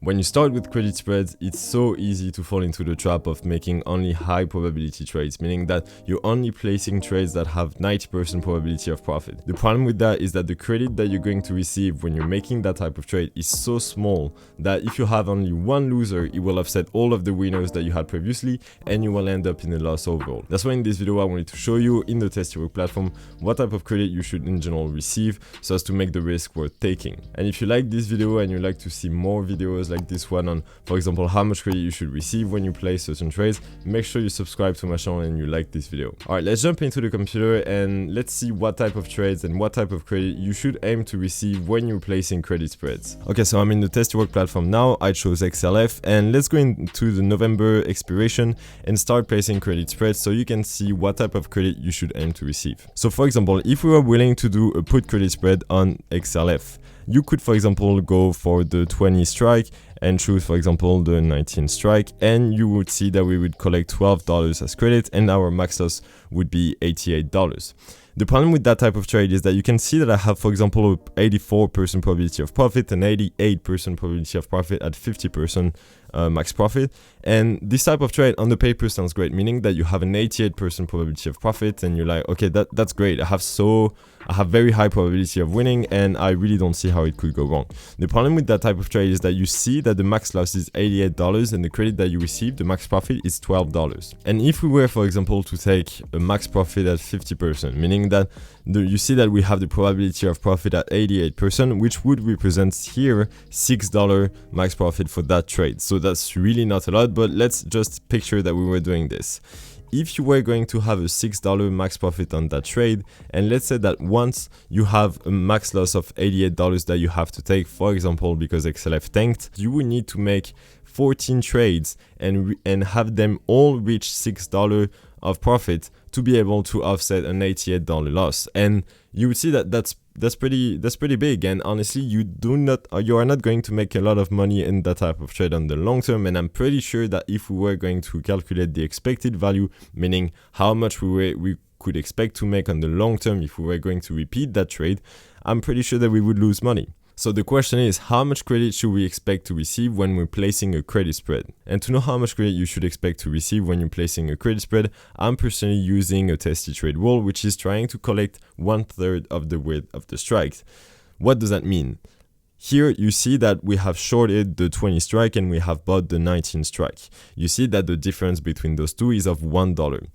When you start with credit spreads, it's so easy to fall into the trap of making only high probability trades, meaning that you're only placing trades that have 90% probability of profit. The problem with that is that the credit that you're going to receive when you're making that type of trade is so small that if you have only one loser, it will offset all of the winners that you had previously and you will end up in a loss overall. That's why in this video I wanted to show you in the Tastyworks platform what type of credit you should in general receive so as to make the risk worth taking. And if you like this video and you'd like to see more videos like this one on, for example, how much credit you should receive when you place certain trades, make sure you subscribe to my channel and you like this video. Alright, let's jump into the computer and let's see what type of trades and what type of credit you should aim to receive when you're placing credit spreads. Okay, so I'm in the Tastyworks platform now. I chose XLF and let's go into the November expiration and start placing credit spreads so you can see what type of credit you should aim to receive. So for example, if we were willing to do a put credit spread on XLF, you could, for example, go for the 20 strike and choose, for example, the 19 strike, and you would see that we would collect $12 as credit and our max loss would be $88. The problem with that type of trade is that you can see that I have, for example, 84% probability of profit and 88% probability of profit at 50% max profit. And this type of trade on the paper sounds great, meaning that you have an 88% probability of profit and you're like, okay, that's great. I have very high probability of winning and I really don't see how it could go wrong. The problem with that type of trade is that you see that the max loss is $88 and the credit that you receive, the max profit, is $12. And if we were, for example, to take a max profit at 50%, meaning that you see that we have the probability of profit at 88%, which would represent here $6 max profit for that trade. So that's really not a lot, but let's just picture that we were doing this. If you were going to have a $6 max profit on that trade, and let's say that once you have a max loss of $88 that you have to take, for example, because XLF tanked, you would need to make 14 trades and have them all reach $6 of profit to be able to offset an $88 loss. And you would see that that's pretty big, and honestly you are not going to make a lot of money in that type of trade on the long term. And I'm pretty sure that if we were going to calculate the expected value, meaning how much we could expect to make on the long term if we were going to repeat that trade, I'm pretty sure that we would lose money. So the question is, how much credit should we expect to receive when we're placing a credit spread? And to know how much credit you should expect to receive when you're placing a credit spread, I'm personally using a Tastytrade rule, which is trying to collect 1/3 of the width of the strike. What does that mean? Here you see that we have shorted the 20 strike and we have bought the 19 strike. You see that the difference between those two is of $1.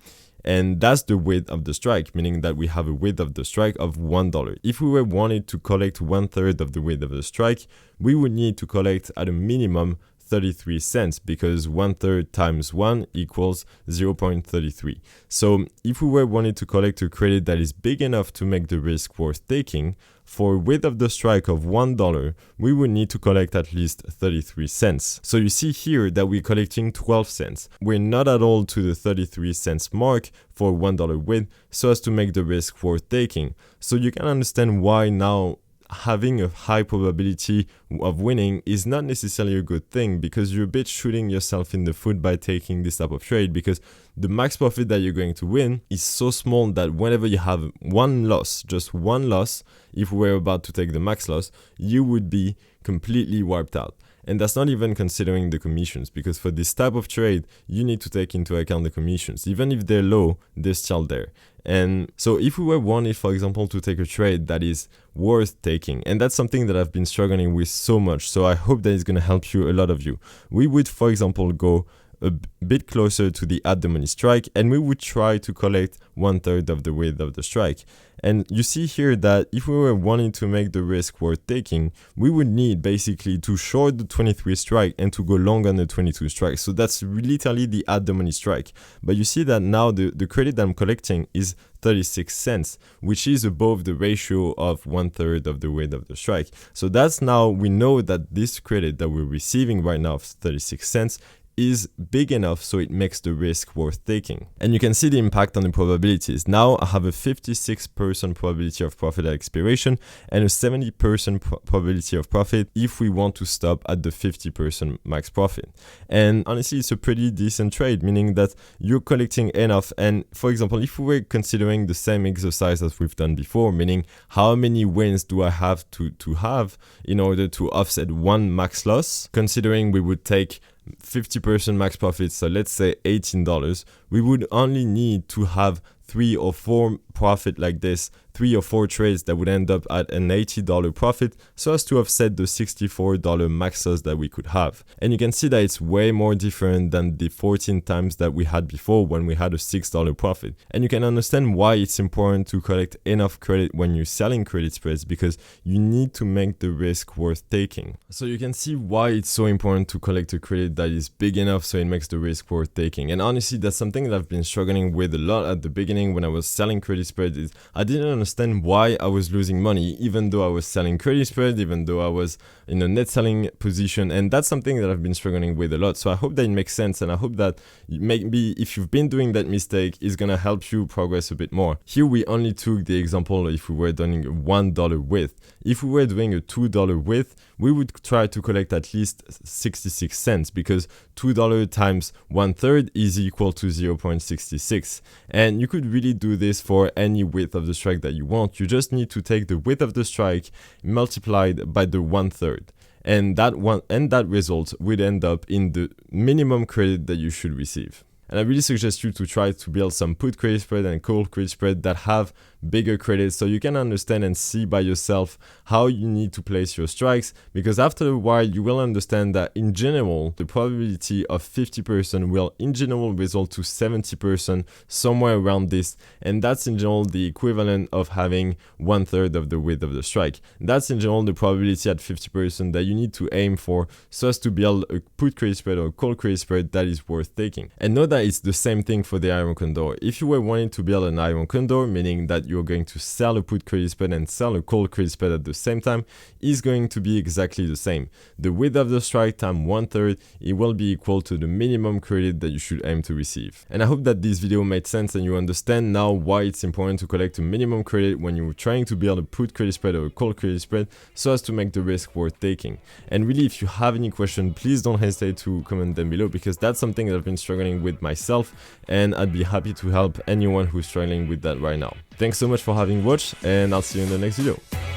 And that's the width of the strike, meaning that we have a width of the strike of $1. If we were wanted to collect 1/3 of the width of the strike, we would need to collect at a minimum 33 cents, because 1/3 times 1 equals 0.33. So if we were wanted to collect a credit that is big enough to make the risk worth taking, for a width of the strike of $1, we would need to collect at least 33 cents. So you see here that we're collecting 12 cents. We're not at all to the 33 cents mark for $1 width so as to make the risk worth taking. So you can understand why now having a high probability of winning is not necessarily a good thing, because you're a bit shooting yourself in the foot by taking this type of trade, because the max profit that you're going to win is so small that whenever you have one loss, just one loss, if we were about to take the max loss, you would be completely wiped out. And that's not even considering the commissions, because for this type of trade, you need to take into account the commissions. Even if they're low, they're still there. And so if we were wanted, for example, to take a trade that is worth taking, and that's something that I've been struggling with so much, so I hope that it's going to help you, a lot of you. We would, for example, go a bit closer to the at the money strike and we would try to collect 1/3 of the width of the strike. And you see here that if we were wanting to make the risk worth taking, we would need basically to short the 23 strike and to go long on the 22 strike. So that's literally the at the money strike. But you see that now the credit that I'm collecting is 36 cents, which is above the ratio of 1/3 of the width of the strike. So that's now, we know that this credit that we're receiving right now of 36 cents is big enough so it makes the risk worth taking. And you can see the impact on the probabilities. Now I have a 56% probability of profit at expiration and a 70% probability of profit if we want to stop at the 50% max profit. And honestly, it's a pretty decent trade, meaning that you're collecting enough. And for example, if we were considering the same exercise as we've done before, meaning how many wins do I have to have in order to offset one max loss, considering we would take 50% max profit, so let's say $18, we would only need to have 3 or 4 profit like this, 3 or 4 trades that would end up at an $80 profit so as to offset the $64 max loss that we could have. And you can see that it's way more different than the 14 times that we had before when we had a $6 profit. And you can understand why it's important to collect enough credit when you're selling credit spreads, because you need to make the risk worth taking. So you can see why it's so important to collect a credit that is big enough so it makes the risk worth taking. And honestly, that's something that I've been struggling with a lot at the beginning when I was selling credit spreads. Is I didn't understand why I was losing money even though I was selling credit spread, even though I was in a net selling position. And that's something that I've been struggling with a lot. So I hope that it makes sense, and I hope that maybe if you've been doing that mistake, it's gonna help you progress a bit more. Here we only took the example if we were doing a $1 width. If we were doing a $2 width, we would try to collect at least 66 cents, because $2 times 1/3 is equal to 0.66. And you could really do this for any width of the strike that you want. You just need to take the width of the strike multiplied by the 1/3. And that result would end up in the minimum credit that you should receive. And I really suggest you to try to build some put credit spread and call credit spread that have bigger credits so you can understand and see by yourself how you need to place your strikes, because after a while you will understand that in general the probability of 50% will in general result to 70%, somewhere around this, and that's in general the equivalent of having 1/3 of the width of the strike. That's in general the probability at 50% that you need to aim for so as to build a put credit spread or a call credit spread that is worth taking. And know that it's the same thing for the iron condor. If you were wanting to build an iron condor, meaning that you're going to sell a put credit spread and sell a call credit spread at the same time, is going to be exactly the same. The width of the strike times 1/3, it will be equal to the minimum credit that you should aim to receive. And I hope that this video made sense and you understand now why it's important to collect a minimum credit when you're trying to build a put credit spread or a call credit spread so as to make the risk worth taking. And really, if you have any question, please don't hesitate to comment them below, because that's something that I've been struggling with myself, and I'd be happy to help anyone who's struggling with that right now. Thanks so much for having watched, and I'll see you in the next video.